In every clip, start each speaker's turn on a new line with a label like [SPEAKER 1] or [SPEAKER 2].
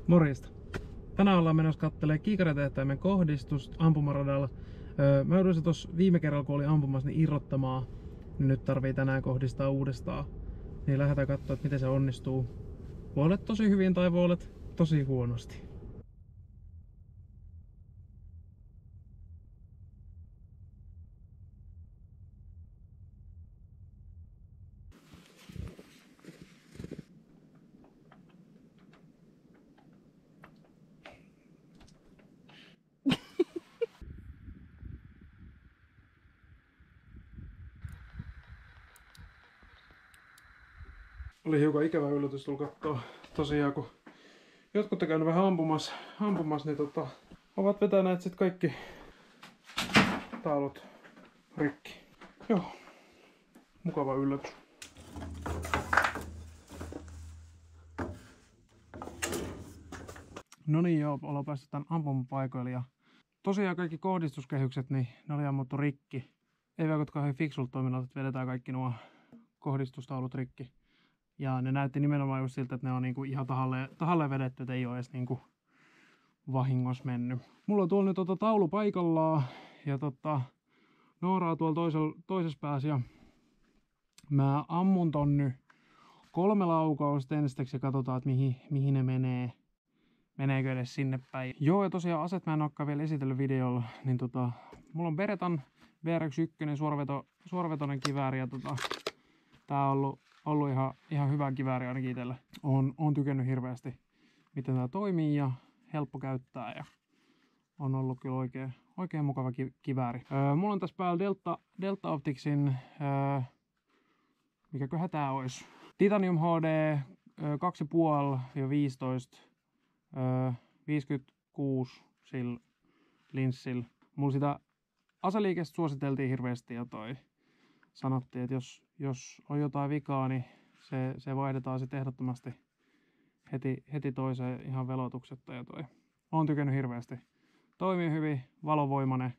[SPEAKER 1] Morjesta. Tänään ollaan menossa kattelemaan kiikaritehtäimen kohdistusta ampumaradalla. Mä jouduin tuossa viime kerralla, kun oli ampumassa, niin irrottamaan. Niin nyt tarvii tänään kohdistaa uudestaan. Niin lähdetään katsoa, että miten se onnistuu. Voi olla tosi hyvin tai voi olla tosi huonosti. Oli hiukan ikävä yllätys tulla katsoa. Tosiaan kun jotkut on käynyt vähän ampumassa niin ovat vetäneet sit kaikki taulut rikki. Joo, mukava yllätys. No niin joo, ollaan päästy tän ampumapaikoille ja tosiaan kaikki kohdistuskehykset, niin ne oli ammuttu rikki. Ei vaikuttaa kauhean fiksulta toiminnalta, että vedetään kaikki nuo kohdistustaulut rikki. Ja ne näytti nimenomaan just siltä, että ne on niinku ihan tahalleen vedetty, että ei ole edes niinku vahingossa mennyt. Mulla on tuolla nyt taulu paikallaan ja Nooraa tuolla toisessa päässä ja mä ammun ton nyt 3 laukausta ensiksi ja katsotaan, että mihin ne menee. Meneekö edes sinne päin. Joo, ja tosiaan aset mä en olekaan vielä esitellyt videolla, niin mulla on Beretan BRX1 suoravetoinen kivääri ja tää on ollut ihan hyvä kivääri ainakin itsellä. On tykännyt hirveästi, miten tää toimii ja helppo käyttää ja on ollut kyllä oikein mukava kivääri. Mulla on tässä päällä Delta Opticsin, mikäköhän tää olisi? Titanium HD 2,5-15 56 sillä linssillä. Mulla sitä aseliikestä suositeltiin hirveästi ja sanottiin, että jos on jotain vikaa, niin se vaihdetaan sitten ehdottomasti heti toiseen ihan velotuksetta ja on tykännyt hirveästi. Toimii hyvin, valovoimainen.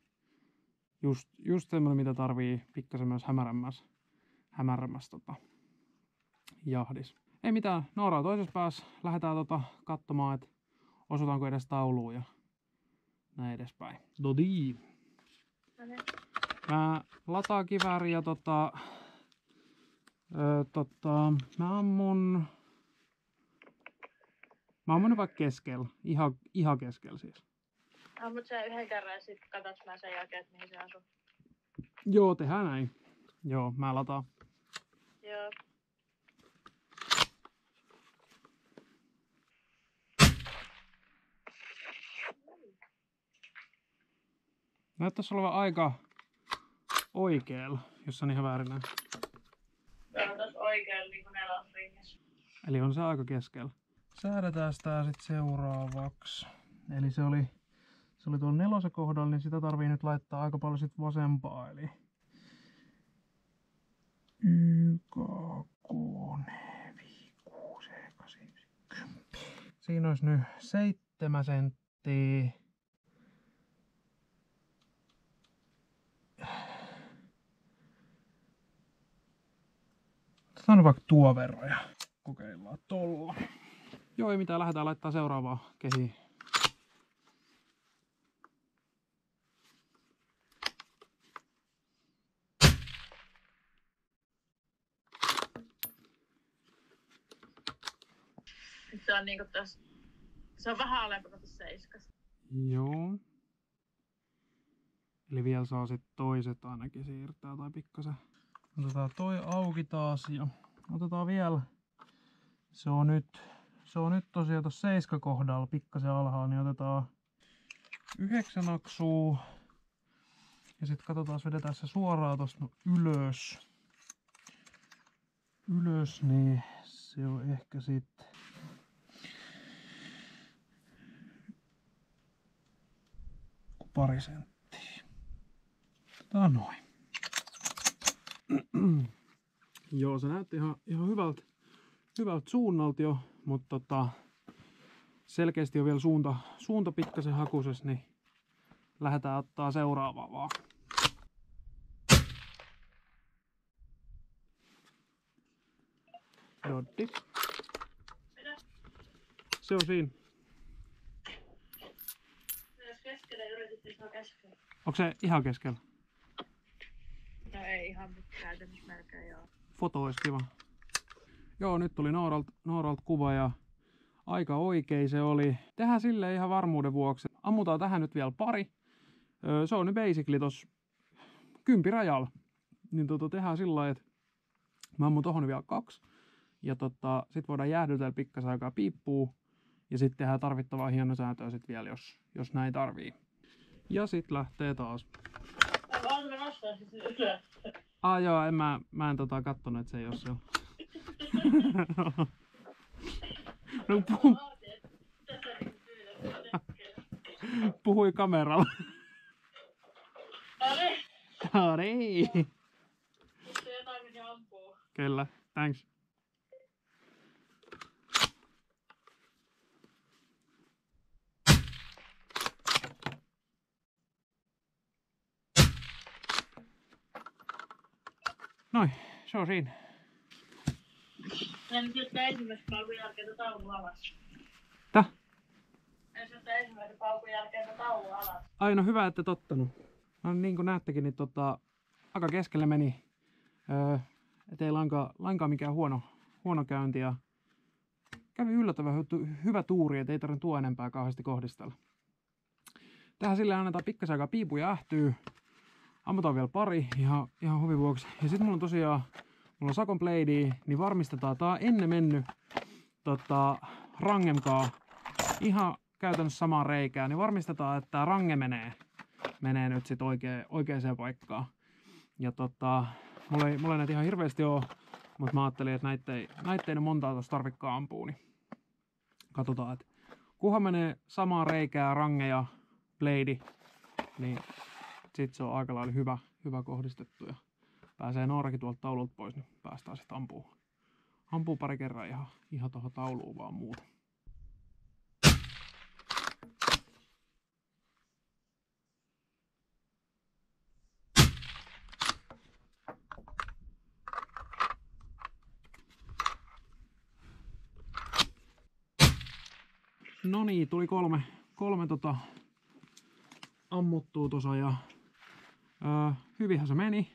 [SPEAKER 1] Just semmoinen, mitä tarvii pikkasen myös hämärämmässä jahdis. Ei mitään, Nooraa toisessa päässä. Lähdetään katsomaan, että osutaanko edes tauluun ja näin edespäin. Dodi. Mä lataan kivääri ja mä ammun vaikka keskellä. Ihan keskellä siis.
[SPEAKER 2] Ammut sen yhden kerran ja sit katsotaan mä sen jälkeen, että mihin se asuu.
[SPEAKER 1] Joo, tehdään näin. Joo, mä lataan.
[SPEAKER 2] Joo.
[SPEAKER 1] Näyttäisi olevan aika oikealla, jos on ihan väärin näin.
[SPEAKER 2] Tää on tossa oikealla niinku nelosringissä.
[SPEAKER 1] Eli on se aika keskellä. Säädetään sitä sitten seuraavaksi. Eli se oli tuolla 4 kohdalla, niin sitä tarvii nyt laittaa aika paljon sit vasempaa. Eli YK, 4, 6, 8, 10. Siinä olisi nyt 7 senttiä. Otetaan nyt vaikka tuo verran ja kokeillaan tolla. Joo, ei mitään, lähdetään laittaa seuraavaa kehiin.
[SPEAKER 2] Se on niinku tässä. Se on vähän alempana tässä 7.
[SPEAKER 1] Joo. Eli vielä saa sit toiset ainakin siirtää tai pikkasen. Otetaan toi auki taas ja otetaan vielä. Se on nyt tosiaan tuossa 7 kohdalla pikkasen alhaalla, niin otetaan 9 aksua. Ja sitten katsotaan, vedetään se suoraan tosta ylös. Niin se on ehkä sitten pari senttiä. Otetaan noin. Joo, se näytti ihan hyvältä suunnalta jo, mutta selkeästi on vielä suunta pikkasen hakusessa, niin lähdetään ottaa seuraavaa vaan. Doddi. Se on siinä.
[SPEAKER 2] keskellä yritettiin saa keskellä.
[SPEAKER 1] Onko se ihan keskellä?
[SPEAKER 2] No ei ihan, mutta käytännössä melkein joo.
[SPEAKER 1] Foto olisi kiva. Joo, nyt tuli Nooralta kuva ja aika oikein se oli. Tehdään silleen ihan varmuuden vuoksi. Ammutaan tähän nyt vielä pari. Se on nyt basically tossa 10 rajalla. Niin tehdään sillä lailla, että mä ammun tohon vielä 2. Ja sit voidaan jäähdytellä pikkasen aikaa piippuu. Ja sitten tehdään tarvittavaa hienosäätöä sit vielä, jos näin tarvii. Ja sit lähtee taas.
[SPEAKER 2] Vaan me nostaa sit ylös.
[SPEAKER 1] Joo, mä en kattonut, että se ei oo siellä. No, puhui kameralla.
[SPEAKER 2] No niin.
[SPEAKER 1] Nyt
[SPEAKER 2] Se jotain meni ampuu.
[SPEAKER 1] Kyllä, thanks. Noin, se on siinä.
[SPEAKER 2] En syöttä ensimmäisen paukun jälkeen taulun alas.
[SPEAKER 1] Täh?
[SPEAKER 2] En syöttä ensimmäisen paukun jälkeen taulun alas.
[SPEAKER 1] Ai no hyvä, ette tottanut. No niin kuin näettekin, niin aika keskelle meni. Ettei lainkaan mikään huono käynti. Ja kävi yllättävän hyvä tuuri, ettei tarvitse tuo enempää kauheasti kohdistella. Tähän sille annetaan pikkasen aikaa piipu ja ähtyy. Ammutaan vielä pari ihan huvin vuoksi. Ja sitten mulla on tosiaan Sakon Bladea, niin varmistetaan, tää on ennen mennyt rangemkaa ihan käytännössä samaan reikään, niin varmistetaan, että tää range menee nyt sit oikeaan paikkaan. Ja mulla ei näitä ihan hirveästi oo, mutta mä ajattelin, että näitä ei montaa tossa tarvikkaan ampuu, niin katsotaan, että kunhan menee samaan reikään range ja blade, niin sit se on aika lailla hyvä kohdistettu ja pääsee Noorakin tuolta taululta pois, niin päästään sitten ampuu pari kerran ihan tuohon tauluun vaan muuta. No niin, tuli kolme ammuttua tuossa ja hyvinhän se meni.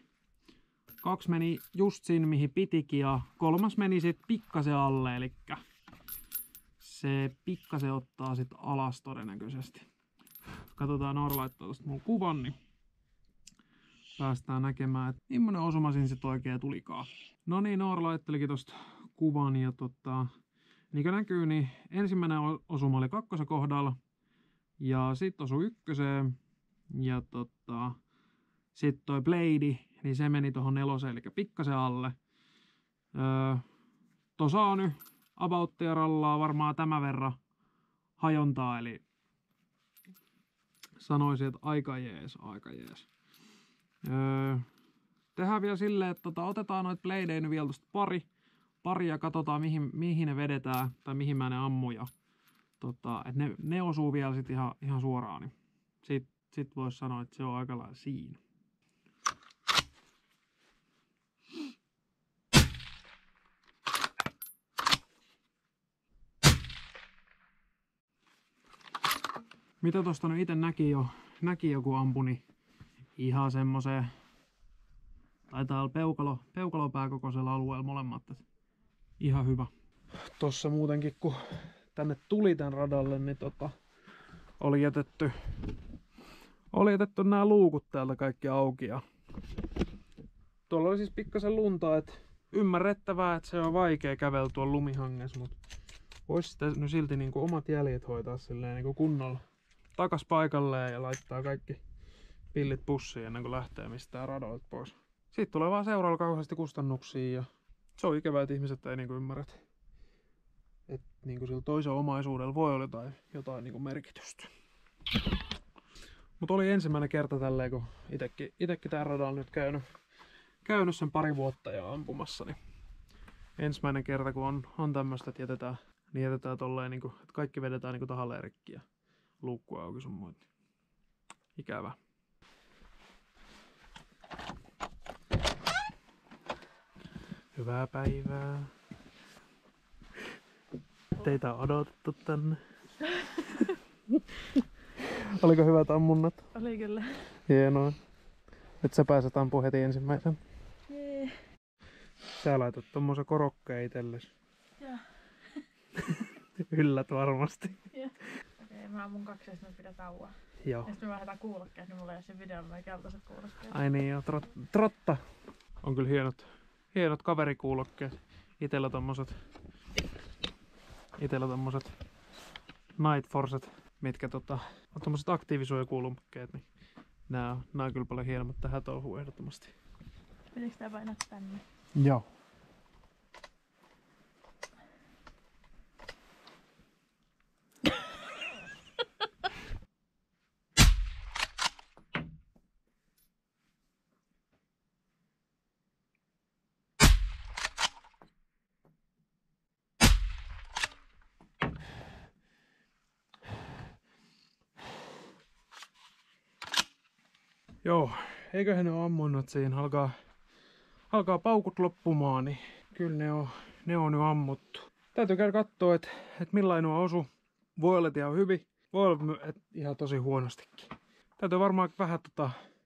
[SPEAKER 1] 2 meni just sinne mihin pitikin ja 3 meni sit pikkasen alle, eli se pikkasen ottaa sit alas todennäköisesti. Katsotaan, Noora laittaa tosta mun kuvan, niin päästään näkemään, että millainen osuma siinä sit oikein tulikaan. No niin, Noora laittelikin tosta kuvan ja niin kuin näkyy, niin ensimmäinen osuma oli 2. kohdalla ja sit osui 1. ja sit toi blade, niin se meni tohon 4, eli pikkasen alle. Tossa on nyt abouttia rallaa varmaan tämän verran hajontaa, eli sanoisin, että aika jees. Tehdään vielä silleen, että otetaan noit bladeja nyt vielä tosta pari ja katsotaan mihin ne vedetään tai mihin mä ne ammun ja että ne osuu vielä sit ihan suoraan, niin sit vois sanoa, että se on aika lailla siinä. Mitä tosta nyt ite näki joku ampui, niin ihan semmoseen, taitaa olla peukalopää kokoisella alueella molemmat. Ihan hyvä. Tossa muutenkin kun tänne tuli tän radalle, niin oli jätetty nämä luukut täältä kaikki auki. Ja tuolla oli siis pikkasen lunta, että ymmärrettävää, että se on vaikea kävellä tuolla lumihangessa, mutta vois sitä no silti niinku omat jäljet hoitaa silleen niinku kunnolla takas paikalleen ja laittaa kaikki pillit pussiin ennen kuin lähtee mistään radoilta pois. Siitä tulee vaan seuraavalla kauheasti kustannuksia ja se on ikävää, että ihmiset ei niinku ymmärrä, että niinku sillä toisen omaisuudella voi olla jotain niinku merkitystä. Mutta oli ensimmäinen kerta tälleen, kun itekin tää radalla nyt käynyt sen 2 vuotta ja ampumassa, niin ensimmäinen kerta kun on tämmöstä, että jätetään tolleen, niinku, että kaikki vedetään niinku tahalleen rikki ja luukku auki sun muut. Ikävä. Hyvää päivää. Teitä on odotettu tänne. Oliko hyvät ammunnat?
[SPEAKER 2] Oli kyllä.
[SPEAKER 1] Hienoa. Nyt sä pääset ampumaan heti ensimmäisen.
[SPEAKER 2] Jee.
[SPEAKER 1] Sä laitat tommosen korokkeen itelles.
[SPEAKER 2] Joo.
[SPEAKER 1] Yllät varmasti.
[SPEAKER 2] Okei, mä ammun 2 ja sitten me pidetään tauoa.
[SPEAKER 1] Joo.
[SPEAKER 2] Ja sitten me vaihdetaan kuulokkeet, niin mulla ei ole siinä videolla noin keltaiset kuulokkeet.
[SPEAKER 1] Ai niin joo, trotta. On kyllä hienot kaverikuulokkeet. Itellä tommoset Night Forcet, mitkä on tommoset aktiivisuojakuulokkeet, niin nää on kyllä paljon hienommat tähän touhuun ehdottomasti.
[SPEAKER 2] Pitikö tää painaa tänne?
[SPEAKER 1] Joo. Joo, eiköhän ne ole ammunnat siinä. Alkaa paukut loppumaan, niin kyllä ne on jo ammuttu. Täytyy käydä kattoo, että millainen nuo osu. Voi olla, että ihan hyvin. Voi olla, että ihan tosi huonostikin. Täytyy varmaan vähän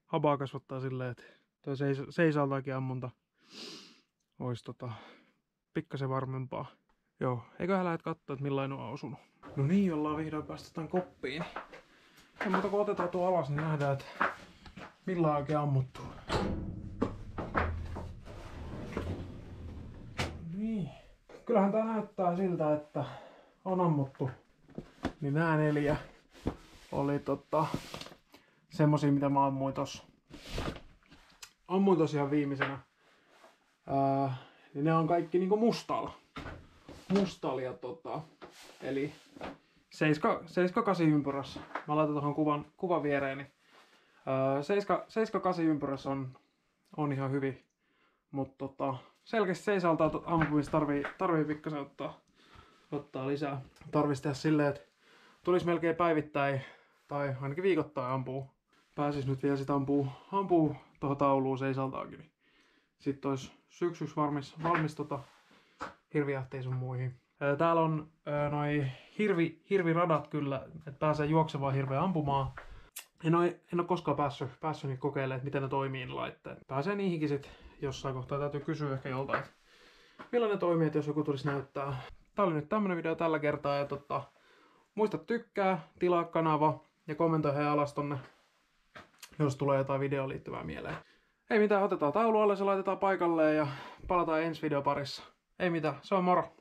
[SPEAKER 1] habaa kasvattaa silleen, että toi seisaltaakin ammunta olisi pikkasen varmempaa. Joo, eiköhän lähdet kattoo, että millainen nuo on osunut. No niin, ollaan vihdoin päästy tämän koppiin. Ja mutta kun otetaan tuo alas, niin nähdään, että millä on oikein ammuttu. Niin. Kyllähän tää näyttää siltä, että on ammuttu. Niin nää 4 oli semmosia, mitä mä ammuin tossa. Ammuin tosiaan viimeisenä. Niin ne on kaikki niinku mustalla. Mustalla ja eli 7-8 ympyrässä. Mä laitan tuohon kuvan viereen. Niin 7-8 ympyrässä on ihan hyvin. Mutta selkeästi seisalta ampumista tarvii pikkasen ottaa lisää. Tarvitsisi tehdä silleen, että tulisi melkein päivittäin tai ainakin viikoittain ampuu. Pääsis nyt vielä sit ampuu tuohon tauluun seisaltaakin. Niin sitten olisi syksyksi valmis hirvijähteihin sun muihin. Täällä on noi hirviradat kyllä, että pääsee juoksevaan hirveä ampumaan. En ole koskaan päässyt niin kokeilemaan, että miten ne toimii ne laitteet. Pääsee niihinkin sit jossain kohtaa. Täytyy kysyä ehkä joltain, että millainen toimii, että jos joku tulisi näyttää. Tää oli nyt tämmönen video tällä kertaa. Ja muista tykkää, tilaa kanava ja kommentoi he alas tonne, jos tulee jotain videoon liittyvää mieleen. Ei mitään, otetaan taulu alle, se laitetaan paikalleen ja palataan ensi video parissa. Ei mitään, se on moro!